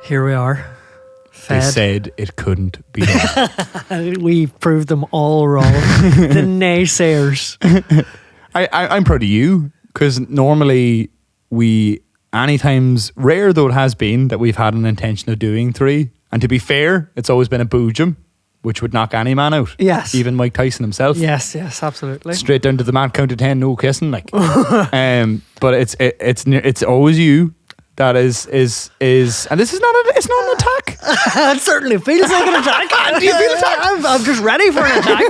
Here we are. They said it couldn't be done. We proved them all wrong. The naysayers. I'm proud of you, because normally rare though it has been, that we've had an intention of doing 3. And to be fair, it's always been a boojum, which would knock any man out. Yes. Even Mike Tyson himself. Yes, absolutely. Straight down to the man count to 10, no kissing, like. But it's always you that is, and this is not it's not an attack. It certainly feels like an attack. Do you feel attacked? I'm just ready for an attack.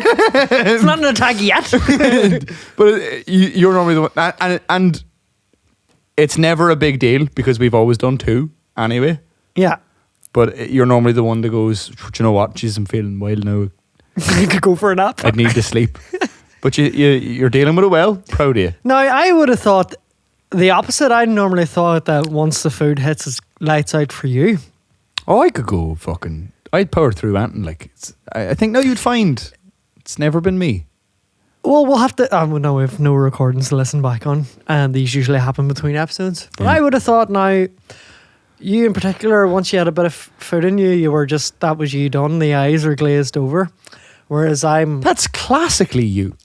It's not an attack yet. But you're normally the one, and it's never a big deal because we've always done 2 anyway. Yeah. But you're normally the one that goes, do you know what? Jeez, I'm feeling wild now. You could go for a nap. I'd need to sleep. But you're dealing with it well. Proud of you. No, I would have thought the opposite. I normally thought that once the food hits, it's lights out for you. Oh, I could go fucking... I'd power through anything. Like, I think now you'd find it's never been me. Well, we'll have to... no, we have no recordings to listen back on. And these usually happen between episodes. But I would have thought now... You in particular, once you had a bit of food in you, you were just... That was you done. The eyes were glazed over. Whereas I'm... That's classically you.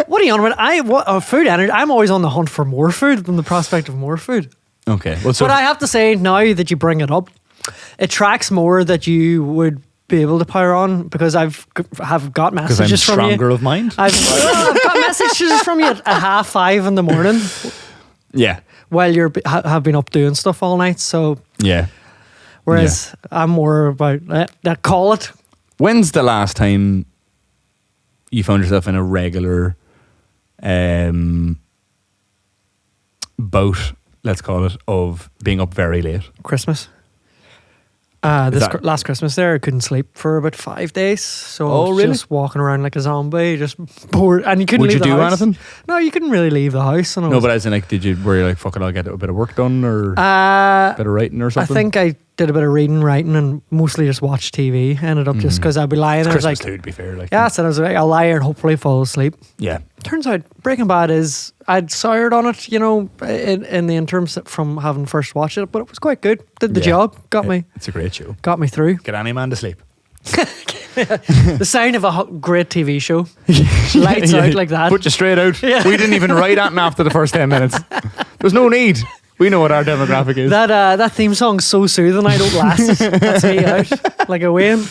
What are you on about? Food energy. I'm always on the hunt for more food than the prospect of more food. Okay. Well, But I have to say, now that you bring it up, it tracks more that you would be able to power on, because have got messages from you. Because I'm stronger of mind? I've got messages from you at 5:30 in the morning. Yeah. While you have been up doing stuff all night. So yeah. Whereas I'm more about call it. When's the last time you found yourself in a regular boat, let's call it, of being up very late? Christmas. Last Christmas there, I couldn't sleep for about 5 days. So I was just walking around like a zombie, just bored. And you couldn't leave the house. Would you do anything? No, you couldn't really leave the house. No, but as in, like, were you like, fuck it, I'll get a bit of work done, or a bit of writing or something? I think I did a bit of reading, writing, and mostly just watched TV. Ended up just because I'd be lying. It's and Christmas I was like, too, to be fair. Like, yeah, so I was like, I'll lie and hopefully fall asleep. Yeah. Turns out Breaking Bad I'd soured on it, in the interim from having first watched it, but it was quite good. Did the job. Got me. It's a great show. Got me through. Get any man to sleep. The sign of a great TV show. Lights out like that. Put you straight out. Yeah. We didn't even write anything after the first 10 minutes. There's no need. We know what our demographic is. That theme song's so soothing, I don't last. That's me out like a Wayne.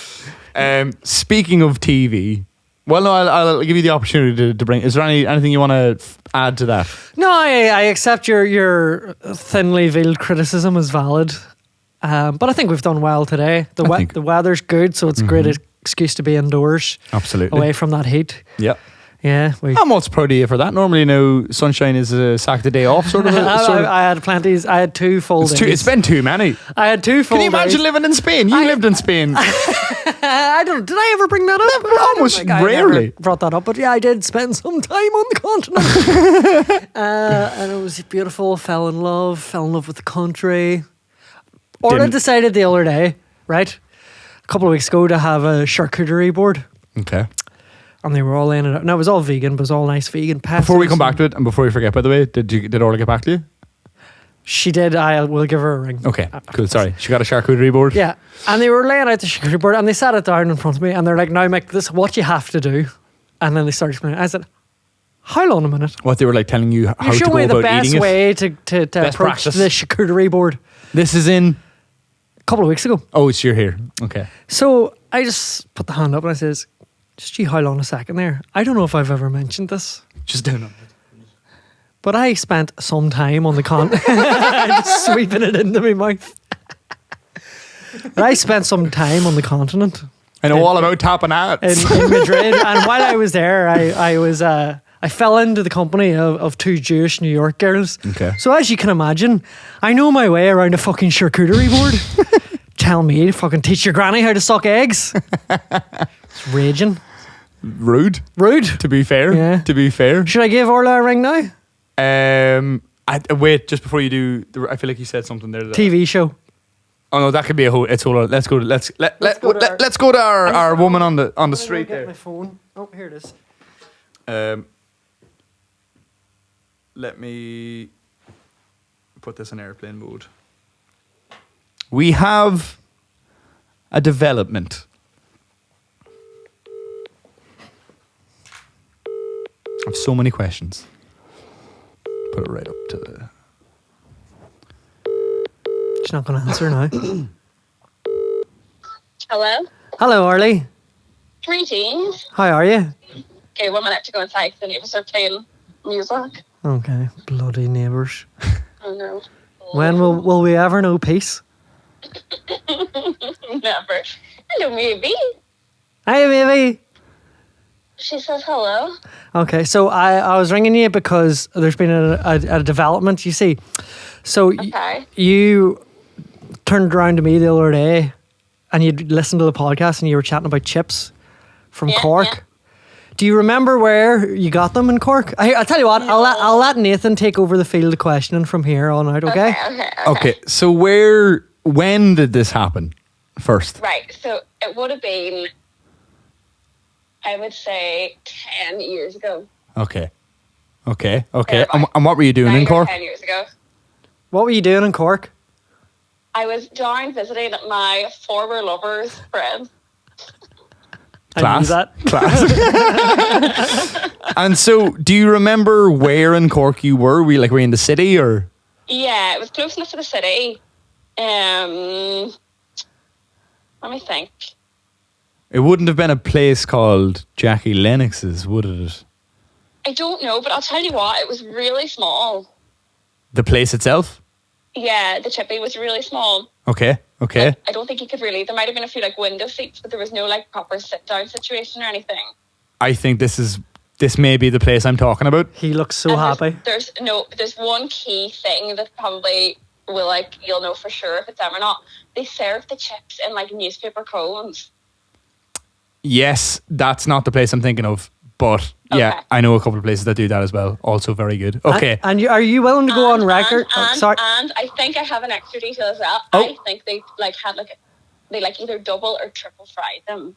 Speaking of TV, well, no, I'll give you the opportunity to bring. Is there anything you want to add to that? No, I accept your thinly veiled criticism as valid. But I think we've done well today. The weather's good, so it's a great excuse to be indoors. Absolutely. Away from that heat. Yep. Yeah. I'm most proud of you for that. Normally, sunshine is a sack the day off, sort of. I had plenty. I had 2 full days. It's been too many. I had 2 full days. Can you imagine living in Spain? You lived in Spain. I don't. Did I ever bring that up? Almost rarely. Brought that up, but yeah, I did spend some time on the continent, and it was beautiful. Fell in love with the country. I decided the other day, right, a couple of weeks ago, to have a charcuterie board. Okay. And they were all laying it out. No, it was all vegan, but it was all nice vegan pastas. Before we come back to it, and before we forget, by the way, did Orla get back to you? She did. I will give her a ring. Okay, cool. Sorry. She got a charcuterie board? Yeah. And they were laying out the charcuterie board, and they sat it down in front of me, and they're like, now, Mick, this is what you have to do. And then they started explaining. I said, hold on a minute. What, they were like telling you how to go about eating it? You show me the best way to approach practice. The charcuterie board. This is in... A couple of weeks ago. Oh, it's you're here. Okay. So I just put the hand up and I says, just you hold on a second there. I don't know if I've ever mentioned this. Just down on it. But I spent some time on the just sweeping it into my mouth. But I spent some time on the continent. I know all about tapenades. In Madrid. And while I was there, I fell into the company of 2 Jewish New York girls. Okay. So as you can imagine, I know my way around a fucking charcuterie board. Tell me to fucking teach your granny how to suck eggs. It's raging. Rude. To be fair. Yeah. To be fair. Should I give Orla a ring now? Wait, just before you do, I feel like you said something there. TV show. Oh no, that could be a whole. Let's go to our woman on the street there. My phone. Oh, here it is. Let me put this in airplane mode. we have a development. I have so many questions. Put it right up to the... She's not going to answer now. Hello? Hello, Arlie. Greetings. How are you? Okay, 1 minute to go inside because the neighbours are playing music. Okay, bloody neighbours. Oh no. When will we ever know peace? Never. Hello, maybe. Hey, baby. She says hello. Okay, so I was ringing you because there's been a development, you see. So Okay. you turned around to me the other day and you'd listened to the podcast and you were chatting about chips from Yeah, Cork. yeah. Do you remember where you got them in Cork? I'll tell you what, I'll let Nathan take over the field of questioning from here on out, okay? Okay, so when did this happen first? Right, so it would have been, I would say, 10 years ago. Okay. Yeah, And what were you doing 9 in or Cork? 10 years ago. What were you doing in Cork? I was down visiting my former lover's friends. I knew that. Class. And so, do you remember where in Cork you were? Were you in the city or? Yeah, it was close enough to the city. Let me think. It wouldn't have been a place called Jackie Lennox's, would it? I don't know, but I'll tell you what, it was really small. The place itself? Yeah, the chippy was really small. Okay. I don't think you could really. There might have been a few window seats, but there was no proper sit down situation or anything. I think this may be the place I'm talking about. He looks so And happy. There's one key thing that probably will you'll know for sure if it's them or not. They serve the chips in newspaper cones. Yes, that's not the place I'm thinking of, but yeah, Okay. I know a couple of places that do that as well. Also very good. Okay. And are you willing to go on record? Sorry. And I think I have an extra detail as well. Oh. I think they had they either double or triple fried them.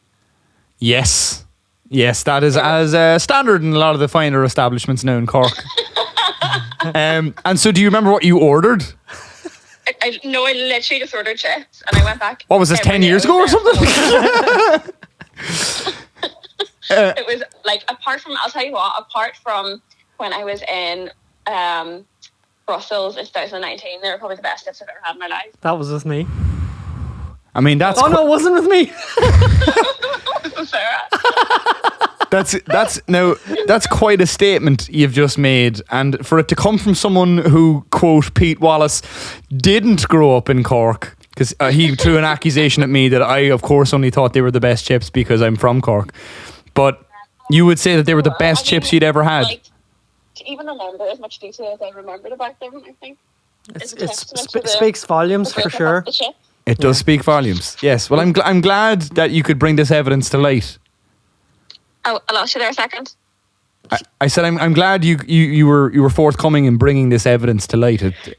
Yes, that is as standard in a lot of the finer establishments now in Cork. And so, do you remember what you ordered? I literally just ordered chips and I went back. What was this, 10 years ago or something? It was apart from when I was in Brussels in 2019, they were probably the best chips I've ever had in my life. That was with me. I mean, that's Oh, no, it wasn't with me. Sarah. that's quite a statement you've just made, and for it to come from someone who, quote, Pete Wallace, didn't grow up in Cork, because he threw an accusation at me that I, of course, only thought they were the best chips because I'm from Cork. But you would say that they were the best chips you'd ever had. To even remember as much detail as I remembered about them, I think. It speaks volumes for sure. It does speak volumes. Yes. Well, I'm glad that you could bring this evidence to light. Oh, I lost you there a second. I said I'm glad you were forthcoming in bringing this evidence to light. Do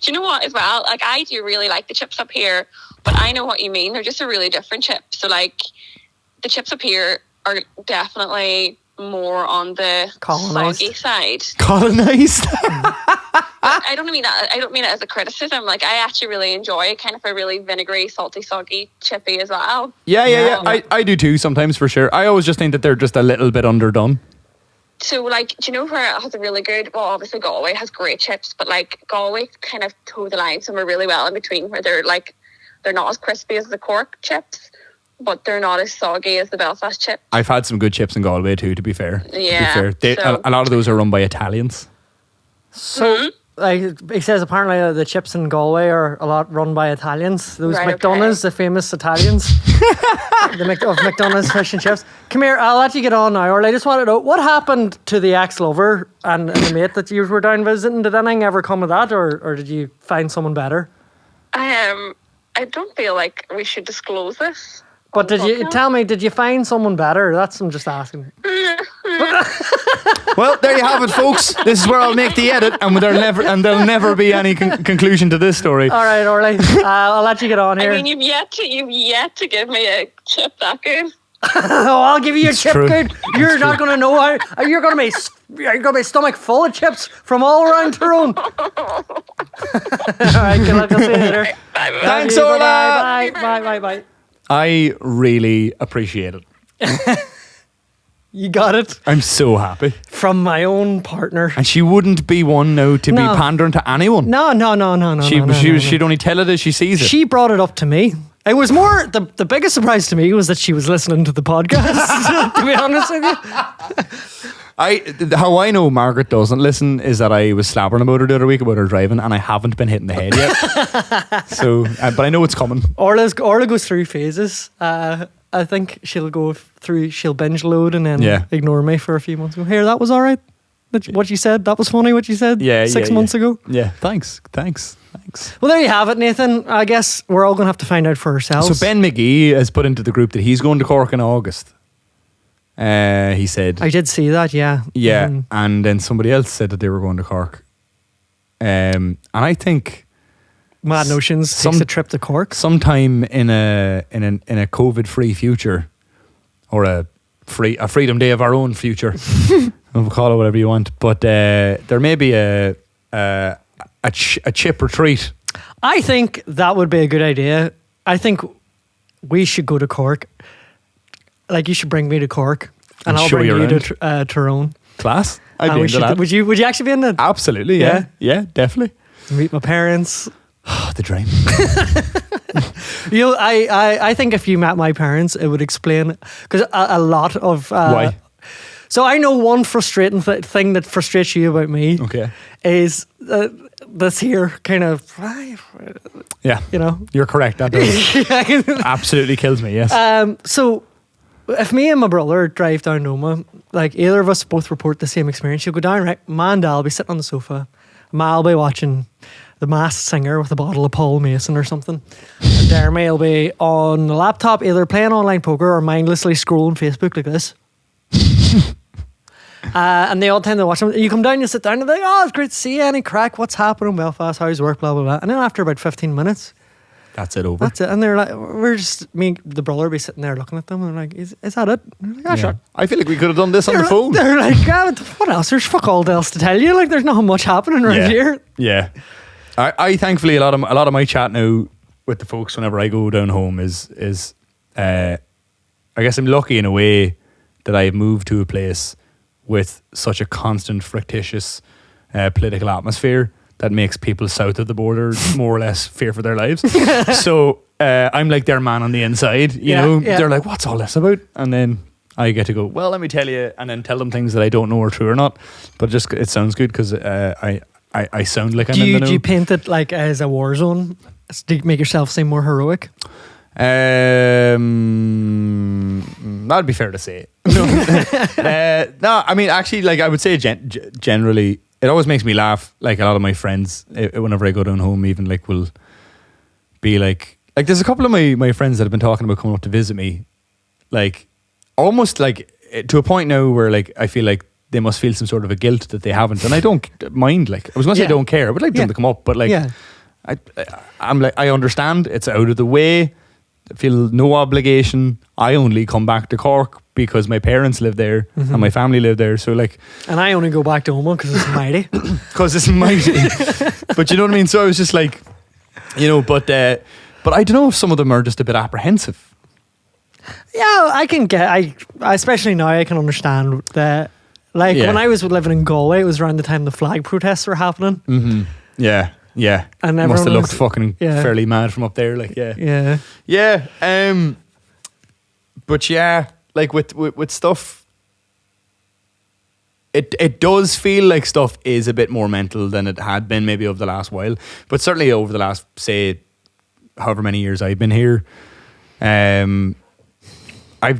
you know what as well? I do really like the chips up here, but I know what you mean. They're just a really different chip. So the chips up here are definitely more on the Colonised. soggy side. Colonized. I don't mean that. I don't mean it as a criticism. I actually really enjoy kind of a really vinegary, salty, soggy chippy as well. Yeah. I do too sometimes, for sure. I always just think that they're just a little bit underdone. So, do you know where it has a really good? Well, obviously Galway has great chips, but Galway kind of toe the line somewhere really well in between, where they're not as crispy as the Cork chips, but they're not as soggy as the Belfast chips. I've had some good chips in Galway too, to be fair. Yeah. A lot of those are run by Italians. So, he says apparently the chips in Galway are a lot run by Italians. Those Right, McDonough's, the famous Italians. Of McDonough's fish and chips. Come here, I'll let you get on now. Or I just want to know, what happened to the ex-lover and the mate that you were down visiting? Did anything ever come of that, or did you find someone better? I don't feel like we should disclose this. But did you find someone better? I'm just asking. Well, there you have it, folks. This is where I'll make the edit, and there'll never be any conclusion to this story. All right, Orly. I'll let you get on here. I mean, you've yet to give me a chip that good. Oh, I'll give you a chip, true. good. You're not going to know how. You're going to be stomach full of chips from all around Tyrone. All right, good luck. I'll see you later. Thanks, Love you. Orla. Bye. I really appreciate it. You got it I'm so happy. from my own partner. And she wouldn't be one now to No. be pandering to anyone. No. She'd only tell it as she sees it. She brought it up to me. It was more the biggest surprise to me was that she was listening to the podcast. To be honest with you, How I know Margaret doesn't listen is that I was slabbering about her the other week about her driving, and I haven't been hitting the head yet. So, but I know it's coming. Orla goes through phases. I think she'll binge load and then ignore me for a few months. Go, here, that was all right. What you said, that was funny. What you said, 6 months ago. Yeah, thanks. Well, there you have it, Nathan. I guess we're all going to have to find out for ourselves. So Ben McGee has put into the group that he's going to Cork in August. He said. I did see that, yeah. Yeah, and then somebody else said that they were going to Cork. And I think Mad Notions takes a trip to Cork. Sometime in a COVID-free future, or a freedom day of our own future, we'll call it whatever you want. But there may be a chip retreat. I think that would be a good idea. I think we should go to Cork. Like, you should bring me to Cork, and I'll bring you to Tyrone. Class. I'd be into that. Would you actually be in it? Absolutely. Yeah. Yeah, definitely. Meet my parents. The dream. I think if you met my parents, it would explain, because a lot of why. So I know one frustrating thing that frustrates you about me. Okay. Is this here kind of. Yeah. You know. You're correct. That does absolutely kills me. Yes. So if me and my brother drive down Noma, like either of us both report the same experience, you'll go down, right? Ma and Dad will be sitting on the sofa. Ma will be watching The Masked Singer with a bottle of Paul Mason or something. And Jeremy will be on the laptop either playing online poker or mindlessly scrolling Facebook like this. And they all tend to watch them. You come down, you sit down, and they're like, oh, it's great to see you. Any crack? What's happening in Belfast? How's work? Blah, blah, blah. And then after about 15 minutes, that's it over. That's it. And they're like, me and the brother will be sitting there looking at them and they're like, is that it? And they're like, sure. I feel like we could have done this on the phone. They're like, what else? There's fuck all else to tell you. Like, there's not much happening right here. Yeah. I thankfully a lot of my chat now with the folks whenever I go down home is I guess I'm lucky in a way that I've moved to a place with such a constant frictitious political atmosphere that makes people south of the border more or less fear for their lives. So I'm like their man on the inside, you know. Yeah. They're like, what's all this about? And then I get to go, well, let me tell you, and then tell them things that I don't know are true or not. But just it sounds good because I sound like I'm in the know. Do you paint it like as a war zone to make yourself seem more heroic? That'd be fair to say. No, I mean, actually, like I would say generally, it always makes me laugh. Like a lot of my friends, whenever I go down home, even like will be like there's a couple of my friends that have been talking about coming up to visit me, like almost like to a point now where like I feel like they must feel some sort of a guilt that they haven't, and I don't mind. Like I was going to say I don't care. I would like them to come up, but like I'm like I understand it's out of the way. I feel no obligation. I only come back to Cork because my parents live there and my family live there. So like, and I only go back to Oma because it's mighty. Because it's mighty. But you know what I mean. So I was just like, you know, but I don't know if some of them are just a bit apprehensive. Yeah, I can get. Especially now, I can understand that. Like when I was living in Galway, it was around the time the flag protests were happening. Mm-hmm. Yeah. Yeah, and must have looked fucking fairly mad from up there. Like, yeah. But yeah, like with stuff, it does feel like stuff is a bit more mental than it had been maybe over the last while. But certainly over the last, say, however many years I've been here, I've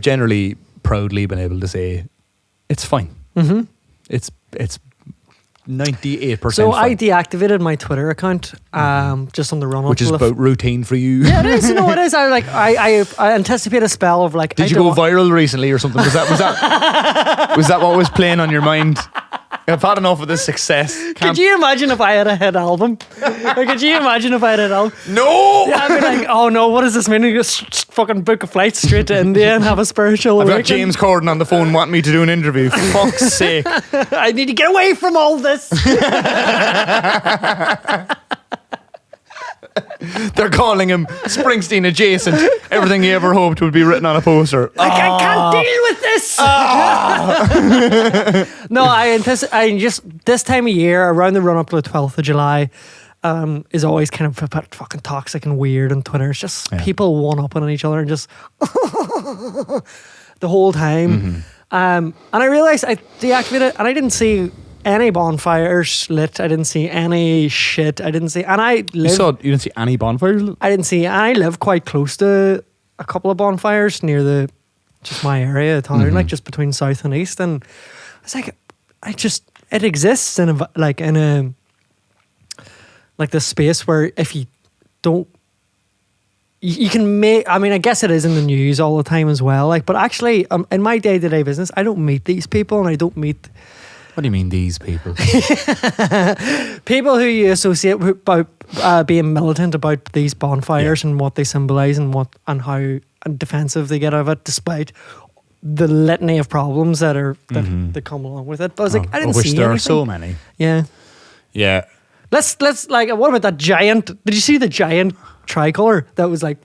generally proudly been able to say it's fine. Mm-hmm. It's 98%. So fine. I deactivated my Twitter account just on the run up, which is about routine for you. Yeah, it is. You know, it is. I anticipate a spell of like. Did you go viral recently or something? Was that what was playing on your mind? I've had enough of this success. Could you imagine if I had a hit album? Or could you imagine if I had an album? No! Yeah, I'd be like, oh no, what does this mean? You just fucking book a flight straight to India and have a spiritual I've got awakening? James Corden on the phone wanting me to do an interview. For fuck's sake. I need to get away from all this. They're calling him Springsteen adjacent. Everything he ever hoped would be written on a poster. Like, I can't deal with this. No, I just this time of year, around the run up to the 12th of July, is always kind of a bit fucking toxic and weird on Twitter. It's just people one-upping on each other and just the whole time. And I realised I deactivated it and I didn't see any bonfires lit. I didn't see any shit. I didn't see, and I live. You didn't see any bonfires lit? I didn't see. I live quite close to a couple of bonfires near just my area of town, like just between south and east. And I was like, it exists in this space where if you don't, you can make. I mean, I guess it is in the news all the time as well. Like, but actually, in my day-to-day business, I don't meet these people, and I don't meet. What do you mean, these people? People who you associate with about being militant about these bonfires and what they symbolise and how defensive they get of it, despite the litany of problems that come along with it. But I was like, I didn't see anything. There are so many. Yeah. Yeah. Let's like. What about that giant? Did you see the giant tricolor that was like?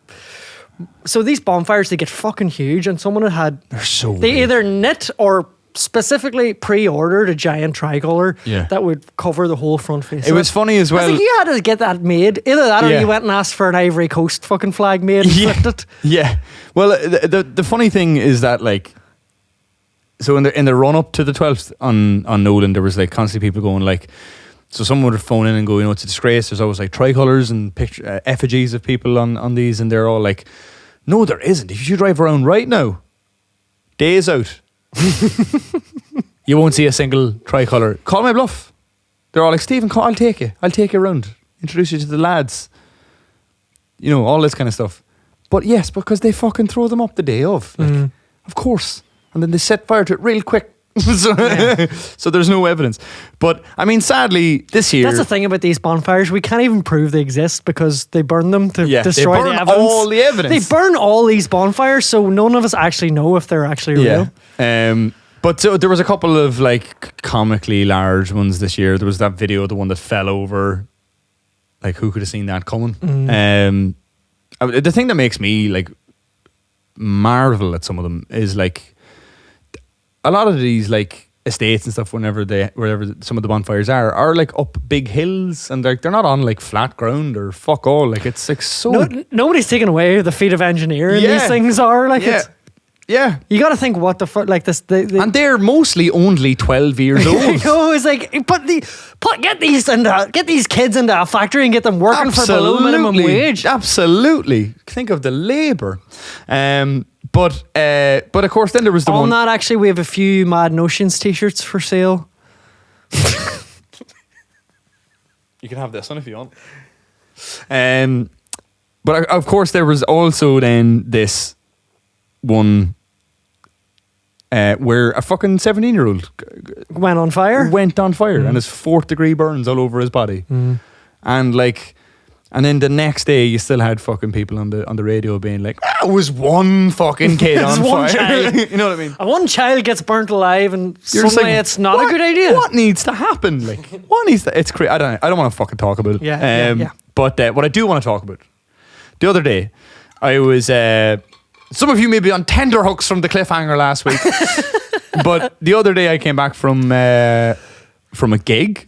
So these bonfires, they get fucking huge, and someone They're so they big. either knit or specifically pre-ordered a giant tricolor that would cover the whole front face. It was funny as well. I was like, you had to get that made. Either that or you went and asked for an Ivory Coast fucking flag made and flipped it. Yeah. Well, the funny thing is that, like, so in the run up to the 12th on Nolan, there was like constantly people going like, so someone would phone in and go, it's a disgrace. There's always like tricolours and effigies of people on these, and they're all like, no, there isn't. If you drive around right now, days out, you won't see a single tricolour. Call my bluff. They're all like, Stephen, I'll take you around, introduce you to the lads, all this kind of stuff. But yes, because they fucking throw them up the day of, like, of course, and then they set fire to it real quick. So there's no evidence. But I mean, sadly, this year, that's the thing about these bonfires, we can't even prove they exist because they burn them to destroy they burn the evidence. all the evidence. They burn all these bonfires, so none of us actually know if they're actually real. But so there was a couple of like comically large ones this year. There was that video, the one that fell over. Like, who could have seen that coming? The thing that makes me like marvel at some of them is like, a lot of these like estates and stuff, wherever some of the bonfires are like up big hills, and they're not on like flat ground or fuck all. Like, it's like so. Nobody's taking away the feat of engineering. These things are like it's. Yeah, you got to think what the fuck, like this, and they're mostly only 12 years old. It's like get these kids into a factory and get them working for below minimum wage. Absolutely, think of the labour. But of course, then there was the one. On that, actually, we have a few Mad Notions t-shirts for sale. You can have this one if you want. But of course, there was also then this one where a fucking 17-year-old went on fire and his 4th degree burns all over his body. And then the next day you still had fucking people on the radio being like, it was one fucking kid on one fire. child. You know what I mean? And one child gets burnt alive, and You're suddenly like, it's not a good idea. What needs to happen? Like, what needs to? It's crazy. I don't want to fucking talk about it. Yeah. But what I do want to talk about, the other day, I was. Some of you may be on tenterhooks from the cliffhanger last week, but the other day I came back from a gig.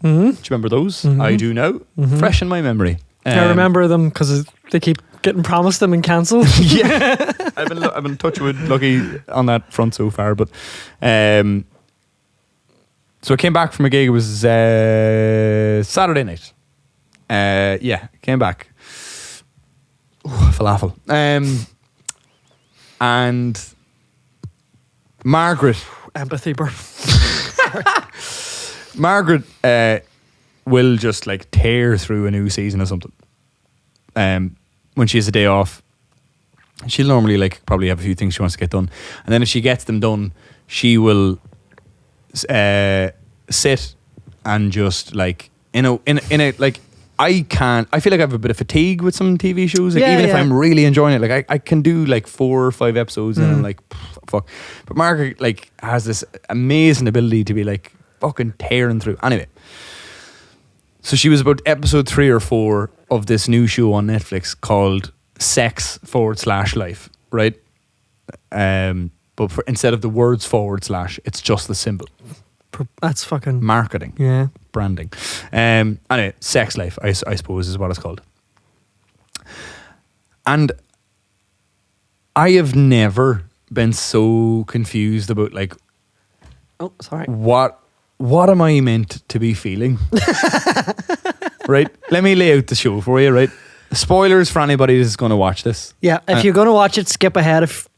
Do you remember those? I do now. Fresh in my memory. I remember them because they keep getting promised them and cancelled. Yeah, I've been touch wood lucky on that front so far. But so I came back from a gig. It was Saturday night. Came back. Ooh, falafel. And Margaret, empathy burn. Margaret will just like tear through a new season or something. When she has a day off, she'll normally like probably have a few things she wants to get done, and then if she gets them done, she will sit and just like in a like I feel like I have a bit of fatigue with some TV shows. Like, even if I'm really enjoying it, like I can do like 4 or 5 episodes and I'm like, fuck. But Margaret like has this amazing ability to be like fucking tearing through. Anyway, so she was about episode 3 or 4 of this new show on Netflix called Sex/Life, right? But instead of the words / it's just the symbol. That's fucking marketing. Yeah. Branding. Anyway, Sex Life, I suppose, is what it's called. And I have never been so confused about like, oh, sorry, what am I meant to be feeling? Right? Let me lay out the show for you, right? Spoilers for anybody that's going to watch this. Yeah, if you're going to watch it, skip ahead of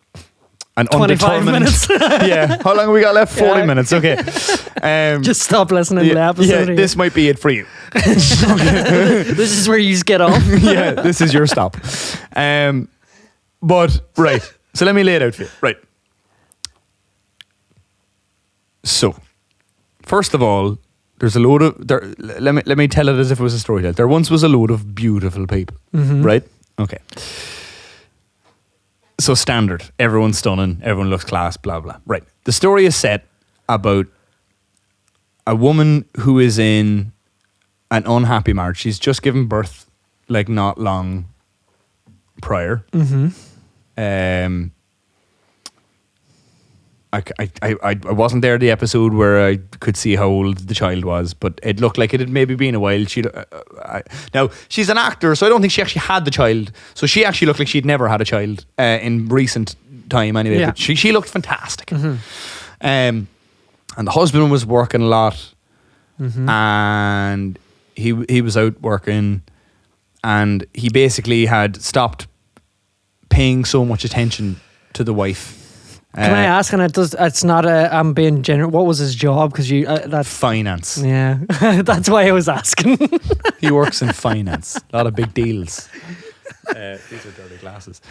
an 25 minutes. Yeah. How long have we got left? 40 minutes. Okay. Just stop listening to the episode. Yeah, this might be it for you. This is where you just get off. Yeah, this is your stop. But, right. So let me lay it out for you. Right. So, first of all, there's a load of... let me tell it as if it was a story. There once was a load of beautiful people. Mm-hmm. Right? Okay. So standard. Everyone's stunning. Everyone looks class. Blah, blah. Right. The story is set about a woman who is in an unhappy marriage. She's just given birth like not long prior. Mm-hmm. I wasn't there the episode where I could see how old the child was, but it looked like it had maybe been a while. Now, she's an actor, so I don't think she actually had the child. So she actually looked like she'd never had a child in recent time anyway. Yeah. But she looked fantastic. Mm-hmm. And the husband was working a lot. Mm-hmm. And he was out working, and he basically had stopped paying so much attention to the wife. Can I ask? And it's not I'm being general. What was his job? Because that's finance. Yeah, that's why I was asking. He works in finance. A lot of big deals. These are dirty glasses.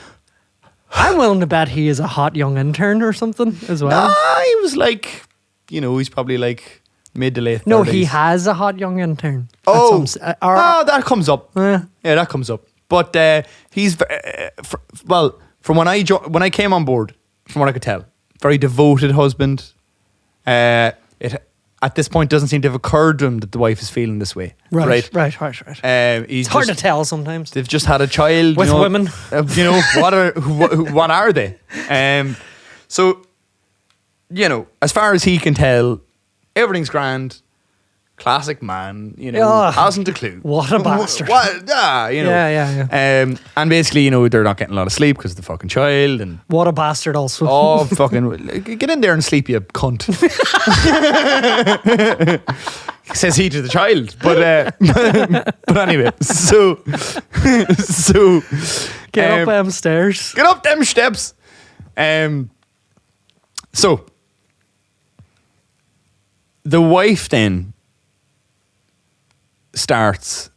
I'm willing to bet he is a hot young intern or something as well. Nah, he was like, he's probably like mid to late 30s. No, he has a hot young intern. Oh, that comes up. Yeah, that comes up. But he's from when I came on board. From what I could tell, very devoted husband. It at this point doesn't seem to have occurred to him that the wife is feeling this way. Right. It's hard to tell sometimes. They've just had a child with women. What are they? So, as far as he can tell, everything's grand. Classic man, hasn't a clue. What a bastard. Yeah. And basically, they're not getting a lot of sleep because of the fucking child. And what a bastard also. Oh, fucking, get in there and sleep, you cunt. Says he to the child. But anyway, so. Get up them stairs. Get up them steps. So. The wife then starts,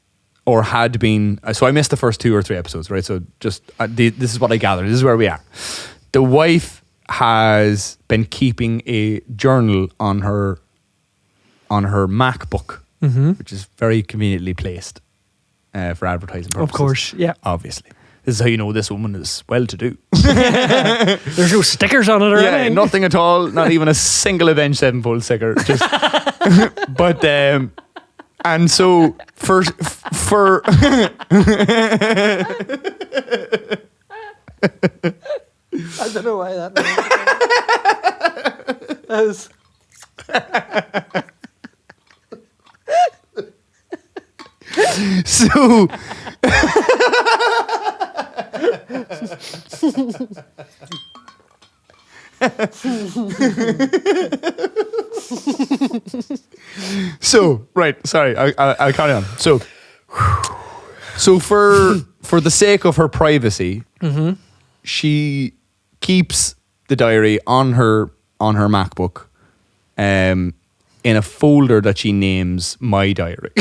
or had been, so I missed the first 2 or 3 episodes, right? So just this is what I gathered. This is where we are. The wife has been keeping a journal on her MacBook, mm-hmm. which is very conveniently placed for advertising purposes. Of course, yeah. Obviously. This is how you know this woman is well-to-do. There's no stickers on it or anything. Nothing at all. Not even a single Avenged Sevenfold sticker. Just, but and so for I don't know why that was. So so right, sorry, I'll carry on. So for the sake of her privacy, mm-hmm. she keeps the diary on her MacBook, in a folder that she names My Diary.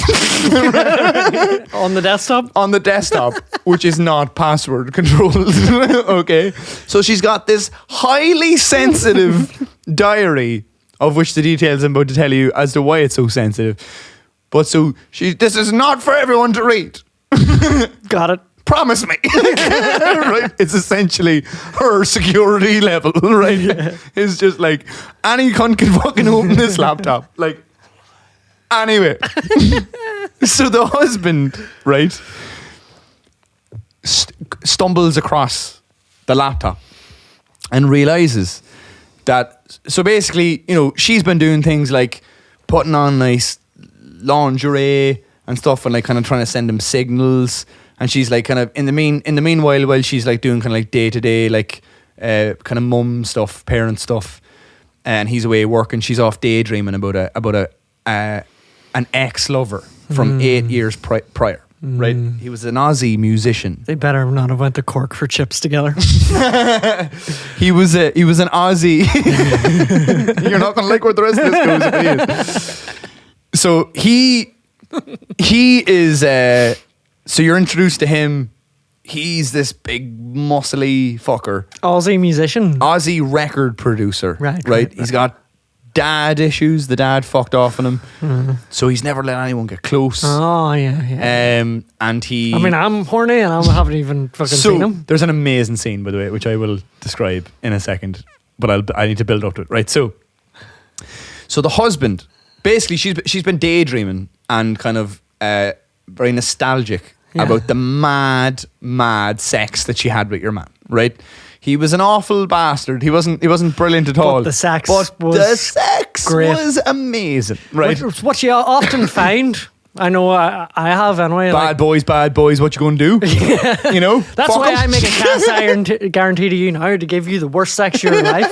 On the desktop? On the desktop, which is not password controlled. Okay. So she's got this highly sensitive diary of which the details I'm about to tell you as to why it's so sensitive. But so this is not for everyone to read. Got it. Promise me. Right? It's essentially her security level, right? Yeah. It's just like, any cunt can fucking open this laptop. Like, anyway. So the husband, right, stumbles across the laptop and realizes that, so basically, you know, she's been doing things like putting on nice lingerie and stuff and like kind of trying to send him signals. And she's like kind of in the meanwhile, while she's like doing kind of like day to day, like kind of mum stuff, parent stuff, and he's away working. She's off daydreaming about an ex-lover from 8 years prior. Right, he was an Aussie musician. They better not have went to Cork for chips together. He was an Aussie. You're not gonna like where the rest of this goes if he is. So he is. So you're introduced to him. He's this big muscly fucker. Aussie musician. Aussie record producer. Right. He's got dad issues. The dad fucked off on him. So he's never let anyone get close. Oh, yeah. And he... I mean, I'm horny and I haven't even fucking seen him. There's an amazing scene, by the way, which I will describe in a second. But I need to build up to it. Right, so the husband... Basically, she's been daydreaming and kind of very nostalgic about the mad sex that she had with your man, right? He was an awful bastard. He wasn't brilliant at all. But the sex great. Was amazing, right? What you often find, I know I have anyway. Bad boys, what you going to do? You know? That's why I make a cast iron guarantee to you now to give you the worst sex of your life.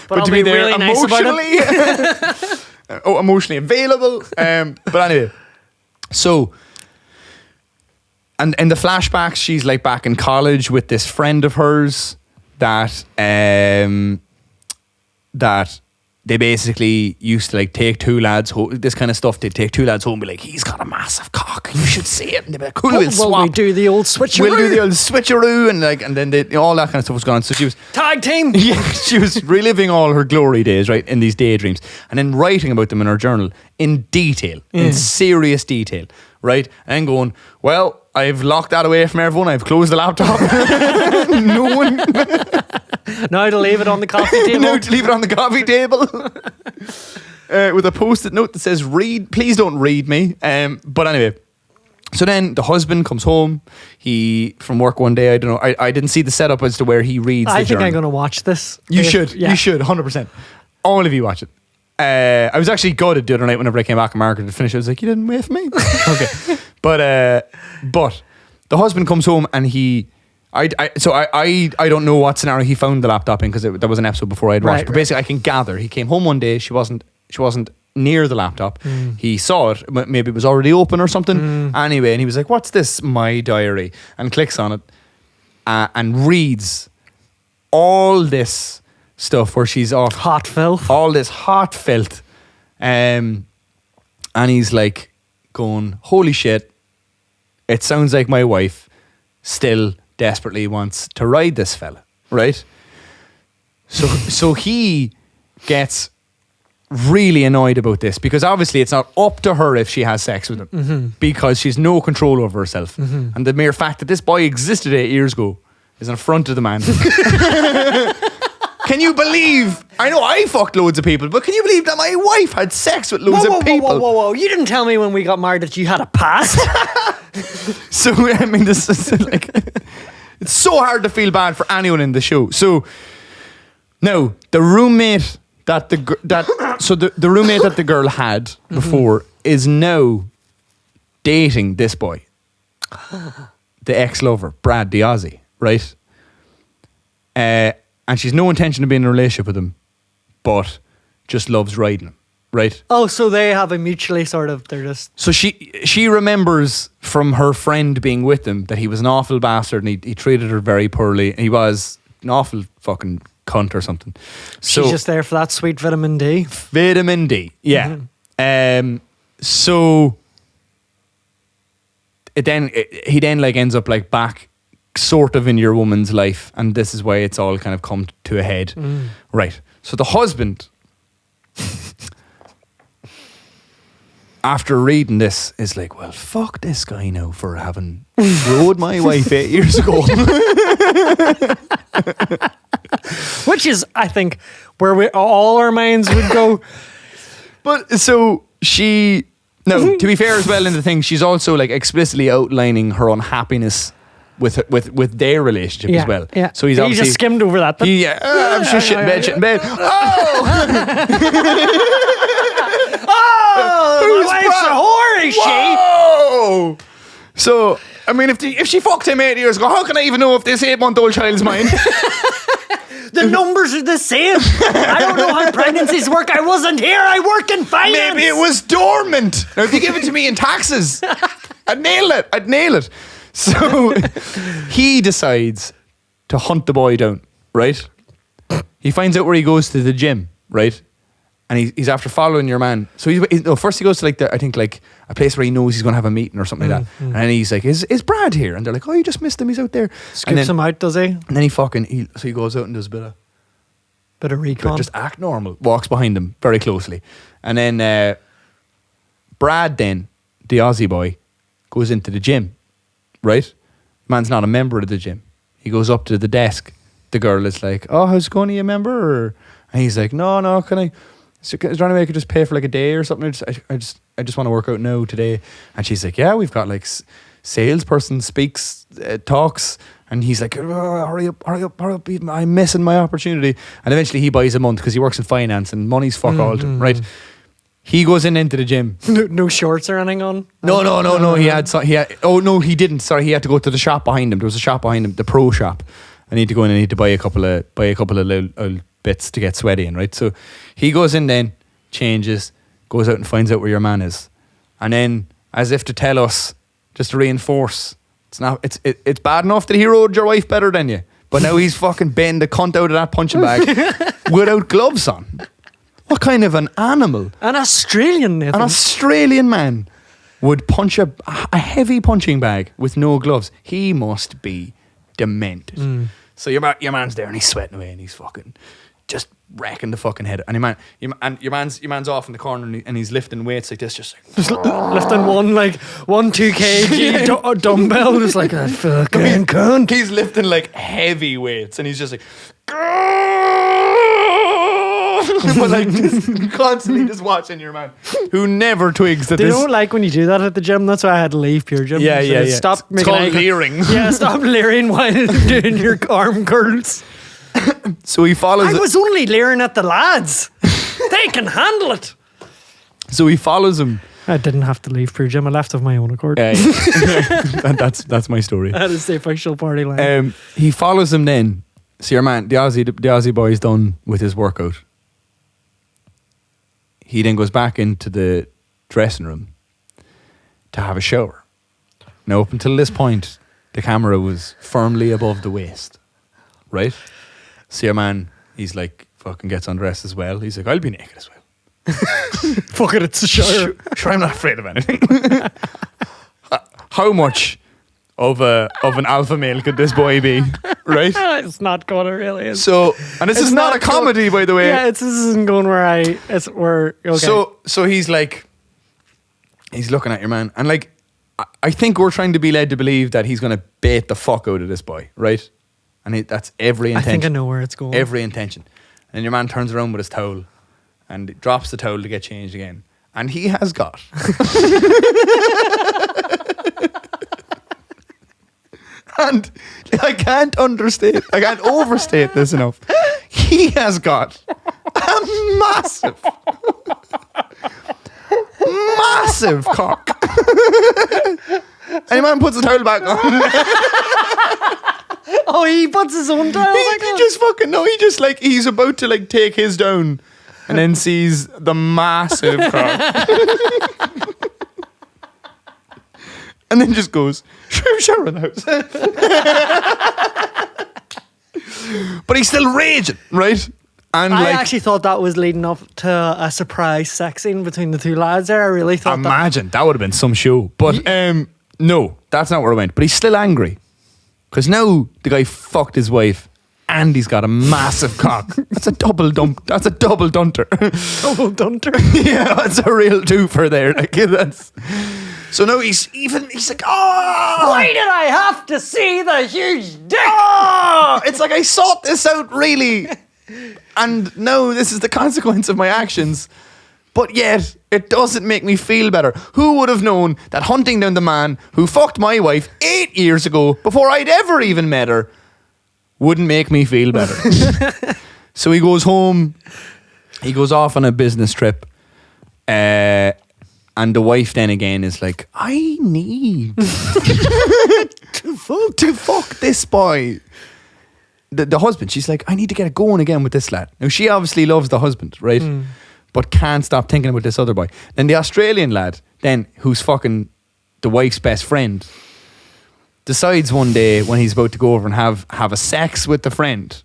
But I'll be really nice about it. Emotionally available. But anyway, so... And in the flashbacks, she's like back in college with this friend of hers that they basically used to like take two lads home, this kind of stuff. They'd take two lads home and be like, he's got a massive cock, you should see it. And they'd be like, cool, we'll swap. We do the old switcheroo. And then all that kind of stuff was going on. So she was... Tag team! Yeah, she was reliving all her glory days, right, in these daydreams. And then writing about them in her journal in detail, in serious detail, right? And going, well... I've locked that away from everyone. I've closed the laptop. No one. Now to leave it on the coffee table. Now to leave it on the coffee table. With a post-it note that says, please don't read me. But anyway. So then the husband comes home. He, from work one day, I don't know. I didn't see the setup as to where he reads the journal. I'm going to watch this. You should, 100%. All of you watch it. I was actually gutted the other night whenever I came back from market to finish. I was like, you didn't wait for me? Okay. But the husband comes home and I don't know what scenario he found the laptop in because there was an episode before I'd watched. But basically, I can gather he came home one day. She wasn't near the laptop. He saw it. Maybe it was already open or something. Anyway, and he was like, "What's this? My diary?" And clicks on it and reads all this stuff where she's off hot filth. All this hot filth, and he's like going, "Holy shit! It sounds like my wife still desperately wants to ride this fella, right?" So he gets really annoyed about this because obviously it's not up to her if she has sex with him because she's no control over herself, and the mere fact that this boy existed 8 years ago is an affront to the man. Can you believe? I know I fucked loads of people, but can you believe that my wife had sex with loads of people? Whoa. You didn't tell me when we got married that you had a past. So, I mean, this is like... It's so hard to feel bad for anyone in the show. So, now, the roommate that the roommate that the girl had before is now dating this boy. The ex-lover, Brad the Aussie, right? And she's no intention of being in a relationship with him, but just loves riding him, right? Oh, so they have a mutually sort of, they're just... So she remembers from her friend being with him that he was an awful bastard and he treated her very poorly. He was an awful fucking cunt or something. So, she's just there for that sweet vitamin D. Vitamin D, yeah. So he then like ends up like back sort of in your woman's life, and this is why it's all kind of come to a head. Right. So the husband After reading this, it's like, well, fuck this guy now for having rode my wife 8 years ago. Which is, I think, where all our minds would go. But so she, no, to be fair as well in the thing, she's also like explicitly outlining her unhappiness with their relationship as well. Yeah. So he's obviously just skimmed over that. Yeah, I'm just shit in bed. Oh, my wife's a whore, is she? Whoa! So, I mean, if she fucked him 8 years ago, how can I even know if this 8-month-old child's mine? The numbers are the same. I don't know how pregnancies work. I wasn't here. I work in finance. Maybe it was dormant. Now, if you give it to me in taxes, I'd nail it. So, he decides to hunt the boy down, right? He finds out where he goes to the gym, right? And he's after following your man. So first he goes to I think a place where he knows he's going to have a meeting or something like that. And then he's like, is Brad here? And they're like, oh, you just missed him. He's out there. Scoops him out, does he? And then he goes out and does a bit of recon. just act normal. Walks behind him very closely. And then Brad then, the Aussie boy, goes into the gym, right? Man's not a member of the gym. He goes up to the desk. The girl is like, oh, how's it going? Are you a member? And he's like, no, can I... Is there any way I could just pay for like a day or something? I just want to work out now today. And she's like, yeah, we've got like salesperson speaks, talks. And he's like, oh, hurry up. I'm missing my opportunity. And eventually he buys a month because he works in finance and money's fuck all to him, right? He goes into the gym. No shorts or anything on? No. He didn't. Sorry, he had to go to the shop behind him. There was a shop behind him, the pro shop. I need to go in and I need to buy a couple of little bits to get sweaty in, right? So he goes in then, changes, goes out and finds out where your man is. And then, as if to tell us, just to reinforce, it's bad enough that he rode your wife better than you, but now he's fucking bent the cunt out of that punching bag without gloves on. What kind of an animal? An Australian, Nathan. An Australian man would punch a heavy punching bag with no gloves. He must be demented. So your man's there and he's sweating away and he's fucking just wrecking the fucking head. And your man's off in the corner and he's lifting weights like this, just lifting 2 kg dumbbell, just like a fucking cunt. He's lifting like heavy weights and he's just like, but like just constantly just watching your man who never twigs that they don't like when you do that at the gym. That's why I had to leave Pure Gym. Yeah. Stop it's called leering. Yeah, stop leering while doing your arm curls. So he follows. I was only leering at the lads. They can handle it. So he follows him. I didn't have to leave Pure Gym. I left of my own accord. That's my story. I had to stay official party line. He follows him then. So your man, the Aussie boy's done with his workout. He then goes back into the dressing room to have a shower. Now, up until this point, the camera was firmly above the waist, right? So your man, he's like, fucking gets undressed as well. He's like, I'll be naked as well. Fuck it, it's a shower. Sure, I'm not afraid of anything. How much of an alpha male could this boy be, right? It's not going to really. So, and this is not a comedy, by the way. Yeah, this isn't going where okay. So he's like, he's looking at your man, and like, I think we're trying to be led to believe that he's going to bait the fuck out of this boy, right? And that's every intention. I think I know where it's going. Every intention. And your man turns around with his towel and drops the towel to get changed again. And he has got and I can't overstate this enough. He has got a massive cock. And your man puts the towel back on. Oh, he puts his own towel back on? He just fucking, no, he just like, he's about to like take his down and then sees the massive cock. And then just goes, shower in the house. But he's still raging, right? And I actually thought that was leading up to a surprise sex scene between the two lads there. I really thought imagine, that would have been some show. But no, that's not where it went. But he's still angry. Because now the guy fucked his wife and he's got a massive cock. That's a double dump. That's a double dunter. Double dunter. Yeah, that's a real twofer there. Like, that's. So now he's like, oh, Why did I have to see the huge dick? oh, it's like I sought this out really, and now this is the consequence of my actions. But yet, it doesn't make me feel better. Who would have known that hunting down the man who fucked my wife 8 years ago, before I'd ever even met her, wouldn't make me feel better? So he goes home. He goes off on a business trip. And the wife then again is like, I need to fuck this boy. The husband, she's like, I need to get it going again with this lad. Now, she obviously loves the husband, right? But can't stop thinking about this other boy. Then the Australian lad, then who's fucking the wife's best friend, decides one day when he's about to go over and have a sex with the friend,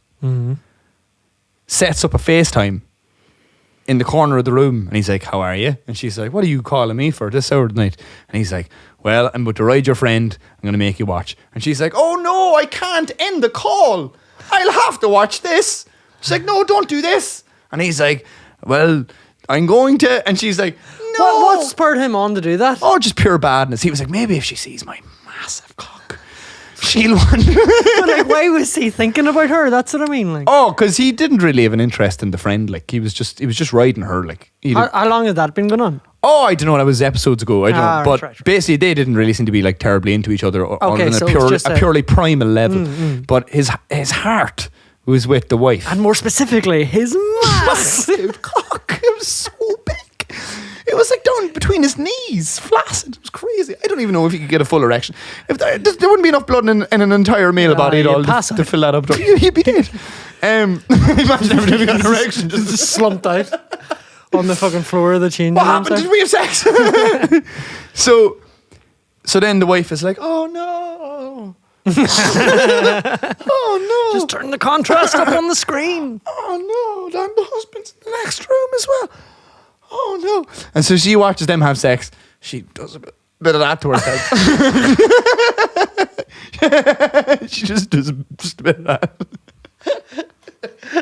sets up a FaceTime in the corner of the room, and he's like, how are you? And she's like, what are you calling me for this hour of the night? And he's like, well, I'm about to ride your friend, I'm going to make you watch. And she's like, oh no, I can't end the call, I'll have to watch this. She's like, no, don't do this. And he's like, well, I'm going to. And she's like, no. What spurred him on to do that? Oh, just pure badness. He was like, maybe if she sees my massive cock, she'll want. But like, why was he thinking about her? That's what I mean. Like, Oh, because he didn't really have an interest in the friend. Like, he was just riding her. Like, how long had that been going on? oh, I don't know. That was episodes ago. I don't know. But right. basically, they didn't really seem to be like terribly into each other on so a, it was just a purely primal level. But his heart was with the wife. And more specifically, his massive cock. It was so big. It was like down between his knees, flaccid. It was crazy. I don't even know if he could get a full erection. If there wouldn't be enough blood in an entire male body at all to fill that up. He'd be dead. Imagine every time he got an erection, just slumped out on the fucking floor of the changing what room. happened? Did we have sex? So then the wife is like, oh no. Oh no. Just turn the contrast up on the screen. Oh no, the husband's in the next room as well. Oh no. And so she watches them have sex. She does a bit of that to herself. She just does just a bit of that.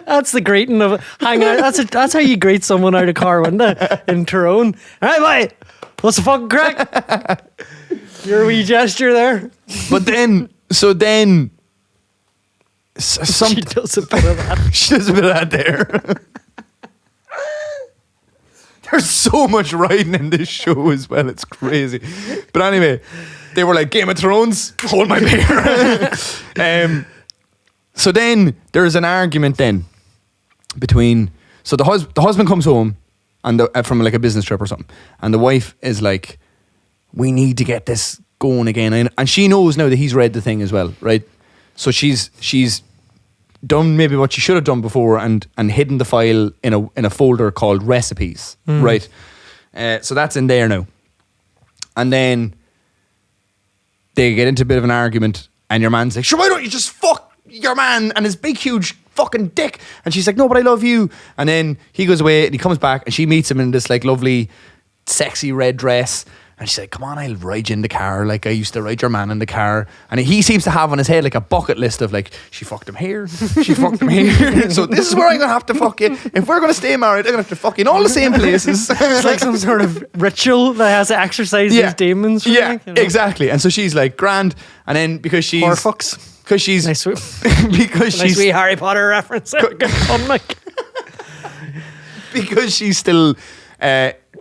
That's the greeting of hang out. That's how you greet someone out of car window in Tyrone. All right, mate. What's the fucking crack? Your wee gesture there. But then, she does a bit of that. She does a bit of that there. There's so much riding in this show as well. It's crazy. But anyway, they were like, Game of Thrones, hold my beer. So then there's an argument then between. So the husband comes home and from like a business trip or something, and the wife is like, we need to get this going again, and she knows now that he's read the thing as well, right? So she's done maybe what she should have done before and hidden the file in a folder called recipes, right? So that's in there now. And then they get into a bit of an argument, and your man's like, sure, why don't you just fuck your man and his big huge fucking dick? And she's like, no, but I love you. And then he goes away and he comes back and she meets him in this like lovely sexy red dress. And she's like, come on, I'll ride you in the car like I used to ride your man in the car. And he seems to have on his head like a bucket list of like, she fucked him here, she fucked him here. So this is where I'm going to have to fuck you. If we're going to stay married, I'm going to have to fuck you in all the same places. It's like some sort of ritual that has to exercise these demons. Yeah, like, you know? exactly. And so she's like, grand. And then because she's... Horfucks. Because she's... Nice, because nice she's... wee Harry Potter reference. Good fun, Mick. Because she's still...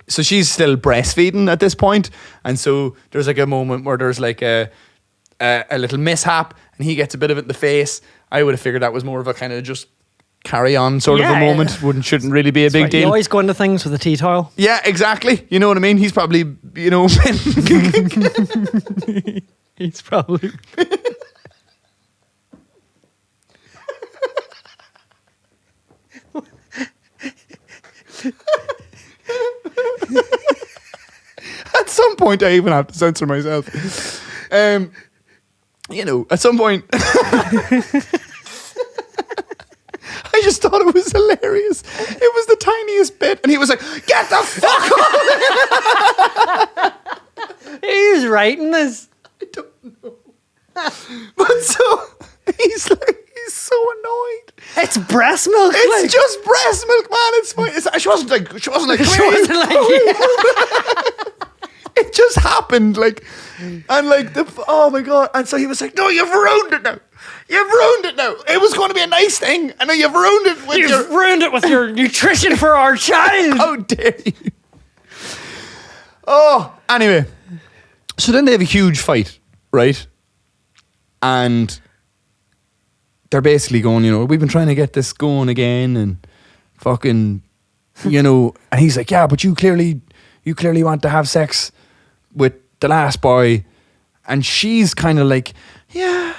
so she's still breastfeeding at this point, and so there's like a moment where there's like a little mishap, and he gets a bit of it in the face. I would have figured that was more of a kind of just carry on sort of a moment. Shouldn't really be a big deal. You always go into things with a tea towel. Yeah, exactly. You know what I mean? He's probably, He's probably. At some point, I even have to censor myself. At some point, I just thought it was hilarious. It was the tiniest bit, and he was like, "Get the fuck off!" Who's writing this? I don't know. But so he's so annoyed. It's breast milk. It's just breast milk, man. It's fine. She wasn't like, She wasn't like, it just happened, like, and like oh my god. And so he was like, no, you've ruined it now. You've ruined it now. It was going to be a nice thing. I know you've ruined it with your nutrition for our child. How dare you? Oh, anyway. So then they have a huge fight, right? And they're basically going, we've been trying to get this going again and fucking, and he's like, yeah, but you clearly want to have sex with the last boy. And she's kind of like, yeah.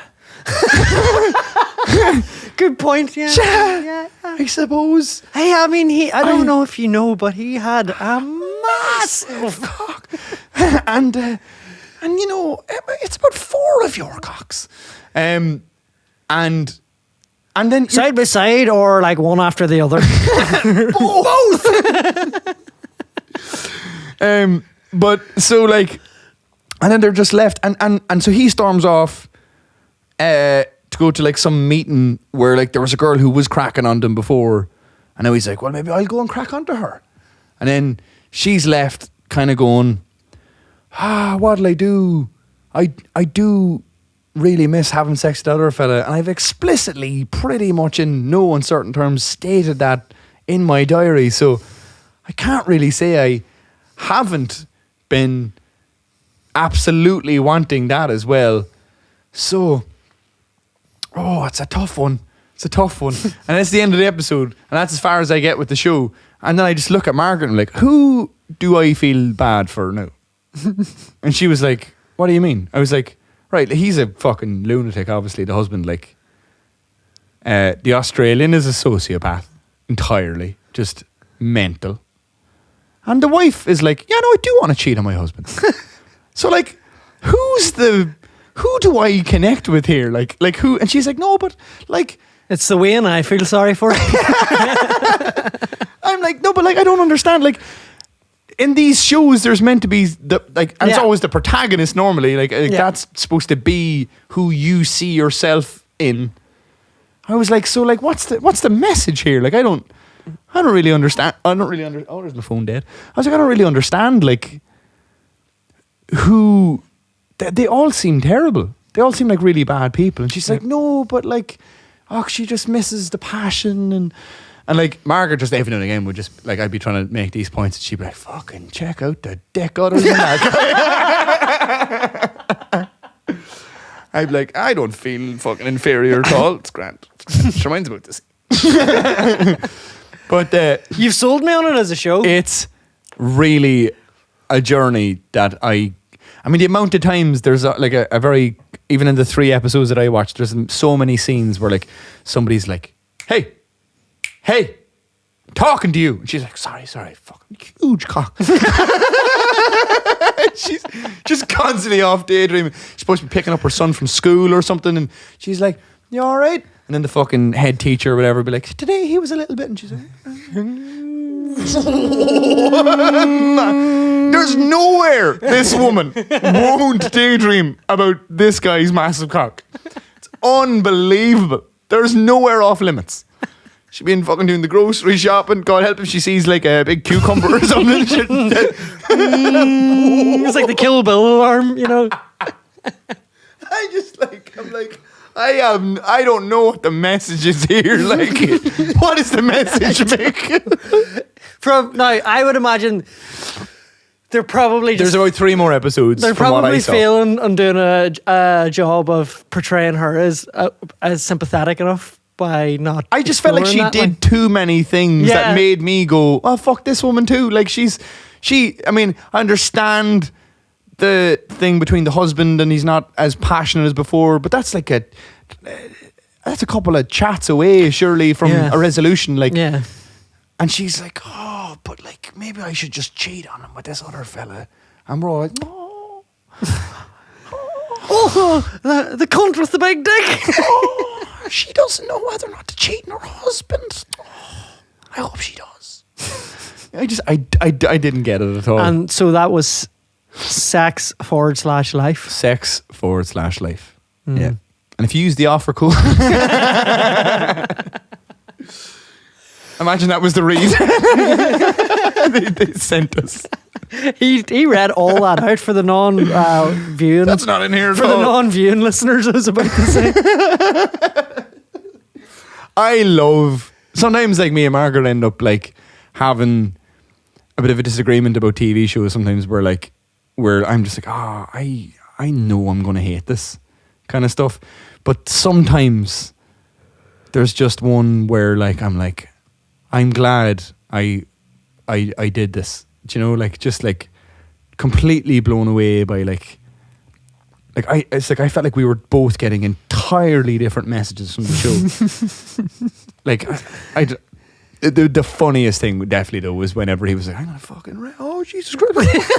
Good point, yeah. I suppose. Hey, I mean, I don't know if you know, but he had a massive cock. and it's about 4 of your cocks. And then side by side or like one after the other? Both. But so like, and then they're just left, and so he storms off to go to like some meeting where like there was a girl who was cracking on them before, and now he's like, well, maybe I'll go and crack onto her. And then she's left kind of going, what'll I do? I do really miss having sex with the other fella, and I've explicitly, pretty much in no uncertain terms, stated that in my diary, so I can't really say I haven't been absolutely wanting that as well. So it's a tough one. And that's the end of the episode, and that's as far as I get with the show. And then I just look at Margaret and I'm like, who do I feel bad for now? And she was like, what do you mean? I was like, right, he's a fucking lunatic, obviously, the husband. Like, the Australian is a sociopath entirely, just mental. And the wife is like, yeah, no, I do want to cheat on my husband. So like, who do I connect with here? Like who? And she's like, no, but like, it's the way, and I feel sorry for it. I'm like, no, but like, I don't understand. Like, in these shows, there's meant to be it's always the protagonist normally. Like that's supposed to be who you see yourself in. I was like, so like, what's the message here? Like, I don't really understand. Oh, there's my phone dead. I was like, I don't really understand. Like, who? They all seem terrible. They all seem like really bad people. And she's like, no, but like, she just misses the passion and like Margaret just every now and again would just like, I'd be trying to make these points and she'd be like, fucking check out the dick other than that. I'd be like, I don't feel fucking inferior at all. It's grand. It reminds me about this. But you've sold me on it as a show. It's really a journey that I mean, the amount of times there's a very, even in the 3 episodes that I watched, there's so many scenes where like somebody's like, hey, talking to you. And she's like, sorry, fucking huge cock. She's just constantly off daydreaming. She's supposed to be picking up her son from school or something, and she's like, you all right? And then the fucking head teacher or whatever be like, today he was a little bit, and she's like, there's nowhere this woman won't daydream about this guy's massive cock. It's unbelievable. There's nowhere off limits. She'd been fucking doing the grocery shopping. God help if she sees like a big cucumber or something. It's like the Kill Bill alarm, I'm like, I don't know what the message is here. Like, what is the message, Mick? I would imagine they're probably there's about 3 more episodes. They're from what I probably saw. failing on doing a job of portraying her as sympathetic enough by not. I just felt like she did too many things that made me go, oh fuck this woman too. Like I mean, I understand the thing between the husband and he's not as passionate as before, but that's like that's a couple of chats away surely from a resolution. Like, and she's like, oh, but like maybe I should just cheat on him with this other fella. And we're all like, no. The cunt with the big dick. She doesn't know whether or not to cheat on her husband. I hope she does. I didn't get it at all. And so that was sex/life. Sex/life. Yeah. And if you use the offer code, imagine that was the read they sent us. He read all that out for the non-viewing. That's not in here at for all. the non-viewing listeners. I was about to say. I love sometimes like me and Margaret end up like having a bit of a disagreement about TV shows sometimes where I'm just like, I know I'm gonna hate this kind of stuff. But sometimes there's just one where like I'm glad I did this. Do you know, like just like completely blown away by I felt like we were both getting entirely different messages from the show. The funniest thing definitely though was whenever he was like, I'm gonna fucking oh Jesus Christ.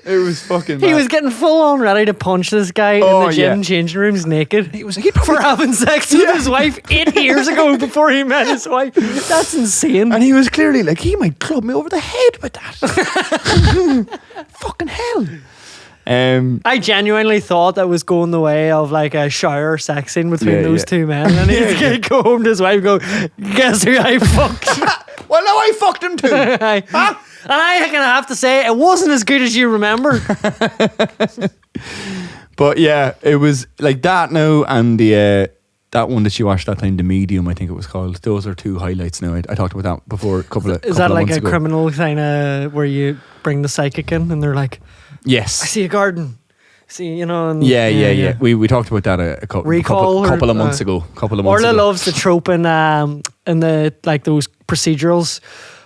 It was fucking mad. He was getting full on ready to punch this guy in the gym changing rooms naked. He was like, for having sex with his wife 8 years ago before he met his wife. That's insane. And he was clearly like, he might club me over the head with that. Fucking hell. I genuinely thought that was going the way of like a shower sex scene between those two men. And he's going to go home to his wife and go, guess who I fucked? Well, no, I fucked him too. Huh? And I can have to say, it wasn't as good as you remember. But yeah, it was like that now, and the that one that you watched that time, The Medium, I think it was called. Those are two highlights now. I talked about that before a couple of Is that like months a ago. criminal kind of where you bring the psychic in and they're like, Yes. I see a garden. See, you know. And Yeah. We talked about that a couple of months ago. Orla loves the trope in the like those procedurals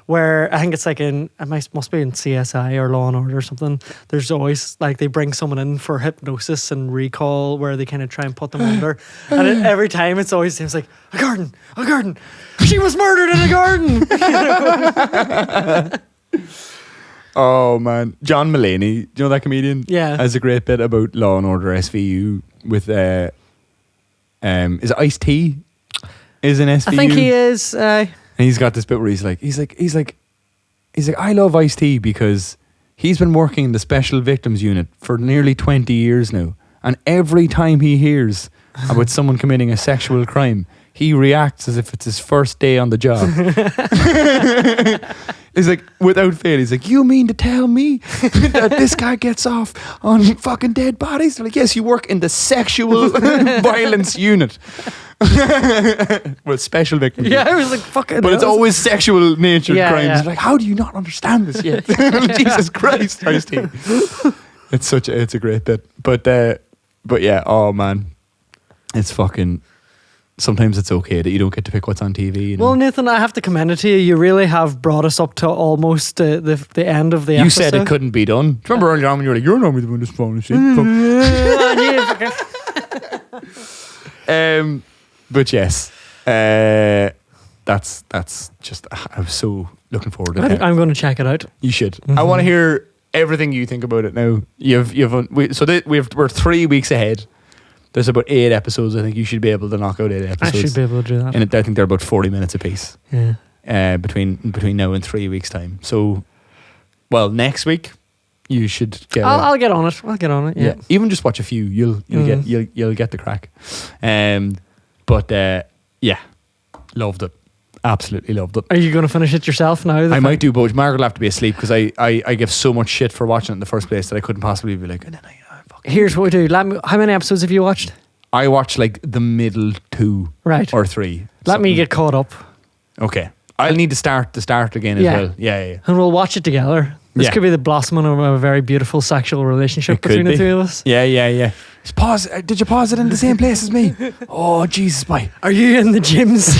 where I think it's like it must be in CSI or Law and Order or something. There's always like they bring someone in for hypnosis and recall where they kind of try and put them under, and every time it seems like a garden. She was murdered in a garden. Oh man, John Mulaney, do you know that comedian? Yeah, has a great bit about Law and Order SVU with is it Ice-T? Is an SVU? I think he is. And he's got this bit where he's like, I love Ice-T because he's been working in the Special Victims Unit for nearly 20 years now, and every time he hears about someone committing a sexual crime, he reacts as if it's his first day on the job. He's like, without fail, he's like, you mean to tell me that this guy gets off on fucking dead bodies? They're like, yes, you work in the sexual violence unit. Well, Special Victims. Yeah, I was like, fucking. But it's always sexual natured crimes. Yeah. Like, how do you not understand this yet? Jesus Christ, Ice-T. It's a great bit. But yeah, oh man, it's fucking. Sometimes it's okay that you don't get to pick what's on TV. You know? Well, Nathan, I have to commend it to you. You really have brought us up to almost the end of the episode. You said it couldn't be done. Do you remember earlier on when you were like, you're not with this phone? But yes, that's just. I was so looking forward to it. I'm going to check it out. You should. Mm-hmm. I want to hear everything you think about it now. We're 3 weeks ahead. There's about 8 episodes. I think you should be able to knock out 8 episodes. I should be able to do that. And I think they're about 40 minutes apiece. Yeah. Between now and 3 weeks time. So, well, next week you should get. I'll get on it. I'll get on it. Yeah. Even just watch a few. You'll get the crack. But yeah, loved it. Absolutely loved it. Are you going to finish it yourself now? I might do both. Margaret will have to be asleep because I give so much shit for watching it in the first place that I couldn't possibly be like. And then Here's what we do. How many episodes have you watched? I watched like the middle 2 or 3. Let me get caught up. Okay. I'll need to start again as well. Yeah. And we'll watch it together. This could be the blossoming of a very beautiful sexual relationship between the two of us. Yeah. Just pause. Did you pause it in the same place as me? Oh, Jesus, boy. Are you in the gym's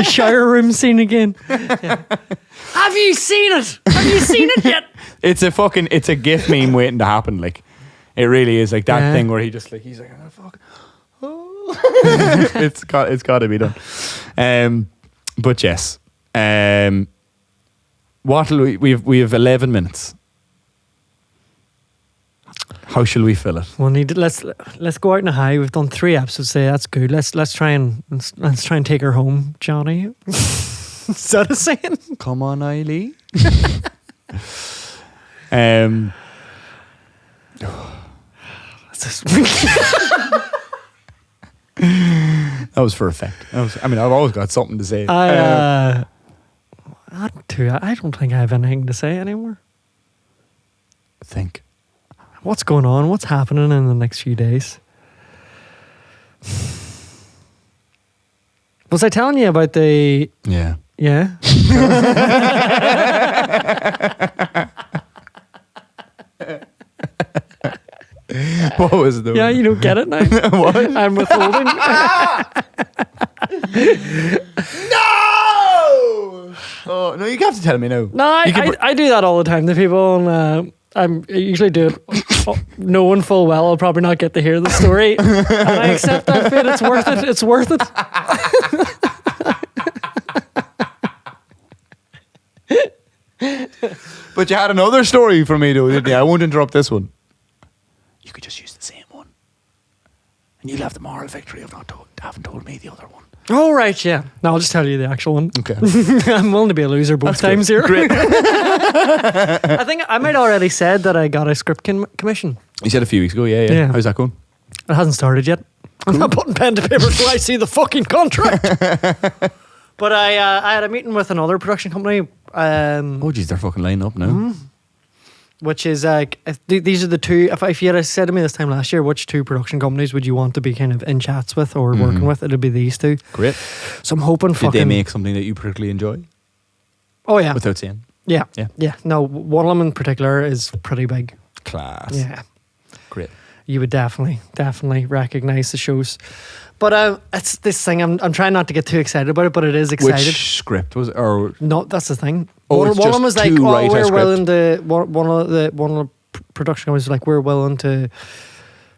shower room scene again? Yeah. Have you seen it? Have you seen it yet? It's a GIF meme waiting to happen. Like, it really is like that thing where he's like, oh, fuck. Oh. It's got to be done. But yes. What we have 11 minutes. How shall we fill it? Let's go out in a high. We've done 3 episodes today. That's good. Let's try and take her home, Johnny. Is that a saying? Come on, Eileen. this? That was for effect. I've always got something to say. I don't think I have anything to say anymore. Think. What's going on? What's happening in the next few days? Was I telling you about the... Yeah. Yeah? What was it? Yeah, you don't get it now. What? I'm withholding. No! Oh, no, you have to tell me now. No, I do that all the time to people, and I usually do it knowing full well I'll probably not get to hear the story. And I accept that fate. It's worth it. It's worth it. But you had another story for me, though, didn't you? I won't interrupt this one. You could just use the same one. And you'll have the moral victory of having told me the other one. Oh, right, yeah. No, I'll just tell you the actual one. Okay. I'm willing to be a loser both times here. Great. I think I might already said that I got a script commission. You said a few weeks ago, yeah. How's that going? It hasn't started yet. I'm not putting pen to paper till I see the fucking contract. But I had a meeting with another production company. Oh, geez, they're fucking lining up now. Which is like, these are the two, if you had said to me this time last year, which two production companies would you want to be kind of in chats with or working with, it'd be these two. Great. So I'm hoping Did they make something that you particularly enjoy? Oh, yeah. Without saying? Yeah. No, one of them in particular is pretty big. Class. Yeah. Great. You would definitely recognise the shows. But it's this thing, I'm trying not to get too excited about it, but it is excited. Which script was it? Or no, that's the thing. Oh, one of them was like, we're willing to. One of the production companies was like, we're willing to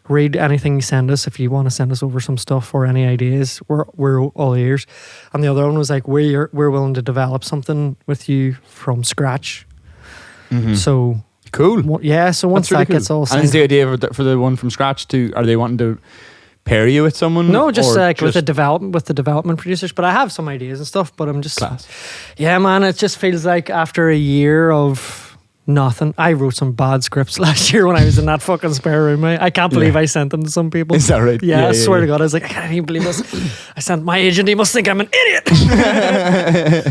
read anything you send us if you want to send us over some stuff or any ideas. We're all ears. And the other one was like, we're willing to develop something with you from scratch. So cool. Yeah. So once really that gets all signed, and is the idea for the one from scratch are they wanting to pair you with someone? No, just like with the development producers. But I have some ideas and stuff. But I'm just, class. Yeah, man. It just feels like after a year of nothing. I wrote some bad scripts last year when I was in that fucking spare room. I can't believe I sent them to some people. Is that right? Yeah, I swear to God, I was like, I can't even believe this. I sent my agent. He must think I'm an idiot.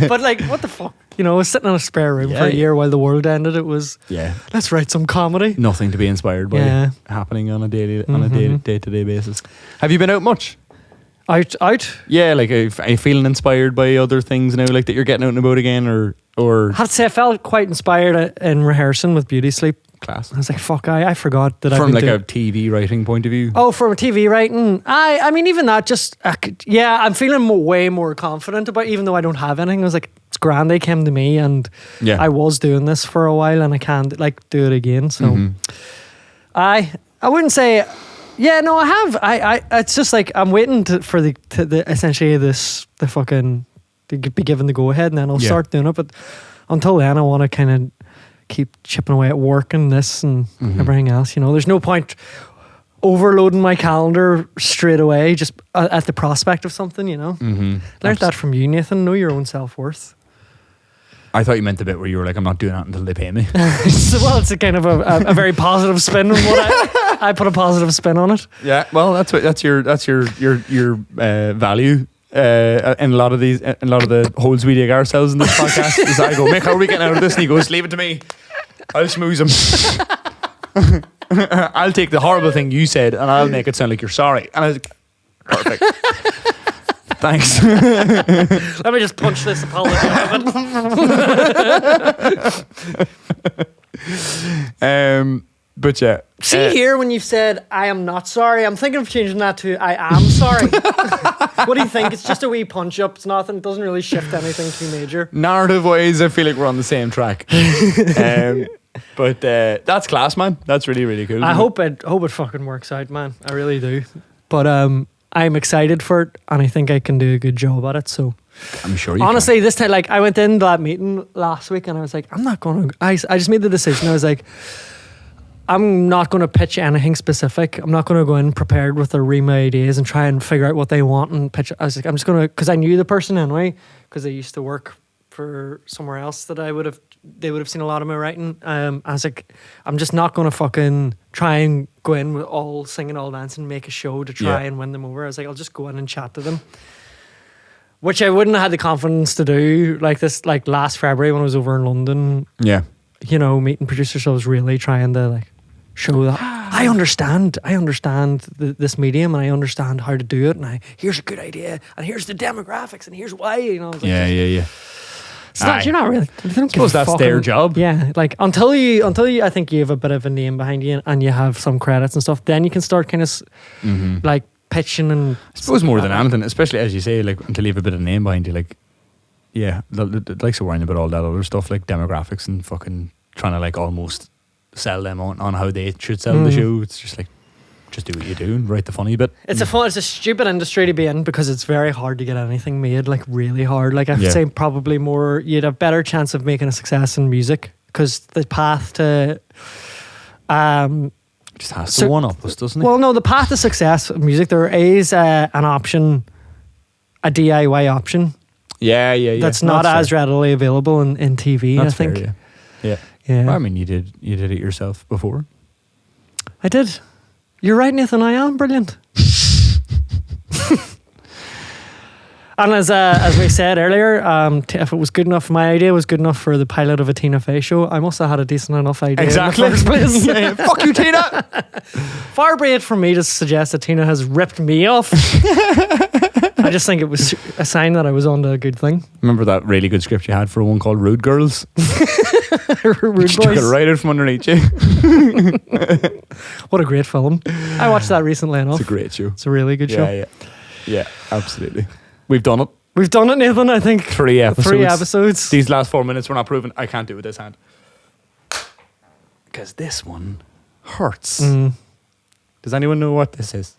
But like, what the fuck? You know, I was sitting in a spare room for a year while the world ended. It was, let's write some comedy. Nothing to be inspired by happening on a day-to-day basis. Have you been out much? Out? Yeah, like are you feeling inspired by other things now, like that you're getting out and about again, or? I have to say, I felt quite inspired in rehearsing with Beauty Sleep. Class. I was like, fuck, I forgot that from like a TV writing point of view. Oh, from a TV writing, I mean, even that, just I'm feeling way more confident about, even though I don't have anything. I was like, it's grand. They came to me, and I was doing this for a while, and I can't like do it again. So, I wouldn't say. Yeah, no, I have. It's just like I'm waiting for the essentially the fucking to be given the go ahead, and then I'll start doing it. But until then, I want to kind of keep chipping away at work and this and everything else. You know, there's no point overloading my calendar straight away just at the prospect of something. You know, learned that from you, Nathan. Know your own self-worth. I thought you meant the bit where you were like, I'm not doing that until they pay me. Well, it's a kind of a very positive spin on what I put a positive spin on it. Yeah, well, that's your value. In a lot of the holes we dig ourselves in this podcast is I go, Mick, how are we getting out of this? And he goes, leave it to me. I'll schmooze him. I'll take the horrible thing you said and I'll make it sound like you're sorry. And I was like, perfect. Thanks. Let me just punch this apology out of it. But yeah. See here, when you've said I am not sorry, I'm thinking of changing that to I am sorry. What do you think? It's just a wee punch up. It's nothing. It doesn't really shift anything too major. Narrative wise, I feel like we're on the same track. But that's class, man. That's really, really cool. I hope it fucking works out, man. I really do. But I'm excited for it, and I think I can do a good job at it. So I'm sure you honestly, this time, like I went into that meeting last week, and I was like, I'm not going to. I just made the decision. I was like, I'm not going to pitch anything specific. I'm not going to go in prepared with their ream ideas and try and figure out what they want and pitch. I was like, I'm just going to, because I knew the person anyway, because they used to work for somewhere else that I would have they would have seen a lot of my writing. I was like, I'm just not going to fucking try and go in with all singing, all dancing, make a show to try and win them over. I was like, I'll just go in and chat to them. Which I wouldn't have had the confidence to do like last February when I was over in London. Yeah. You know, meeting producers. So I was really trying to like show that I understand this medium and I understand how to do it. And here's a good idea and here's the demographics and here's why, you know. Like, yeah. It's not, you're not really. I suppose that's their job. Yeah, like until you, I think you have a bit of a name behind you and you have some credits and stuff. Then you can start kind of like pitching and. I suppose more than anything, especially as you say, like until you have a bit of name behind you, like the likes of worrying about all that other stuff like demographics and fucking trying to like almost sell them on how they should sell the show. It's just like. Just do what you do and write the funny bit. It's a stupid industry to be in because it's very hard to get anything made, like really hard. Like I'd say probably more, you'd have better chance of making a success in music because the path to just has to one up us, doesn't it? Well, no, the path to success in music, there is an option, a DIY option. Yeah. That's not as readily available in TV, that's I think. Fair, yeah. Well, I mean, you did it yourself before. I did. You're right, Nathan. I am brilliant. And as we said earlier, if it was good enough, my idea was good enough for the pilot of a Tina Fey show, I must have had a decent enough idea exactly. in the first place. Yeah. Fuck you, Tina! Far be it from me to suggest that Tina has ripped me off. I just think it was a sign that I was on to a good thing. Remember that really good script you had for one called Rude Girls? Rude Boys. Took it right out from underneath you. What a great film. I watched that recently enough. It's a great show. It's a really good show. Yeah, absolutely. We've done it. We've done it, Nathan, I think. 3 episodes. 3 episodes. These last 4 minutes we're not proving I can't do it with this hand. Because this one hurts. Does anyone know what this is?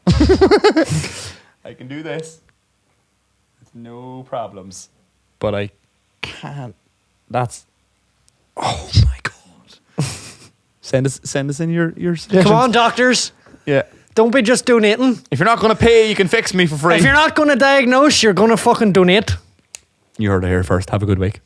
I can do this. It's no problems. But I can't. That's... Oh my God. Send us in your suggestions. Come on, doctors. Yeah. Don't be just donating. If you're not going to pay, you can fix me for free. If you're not going to diagnose, you're going to fucking donate. You heard it here first. Have a good week.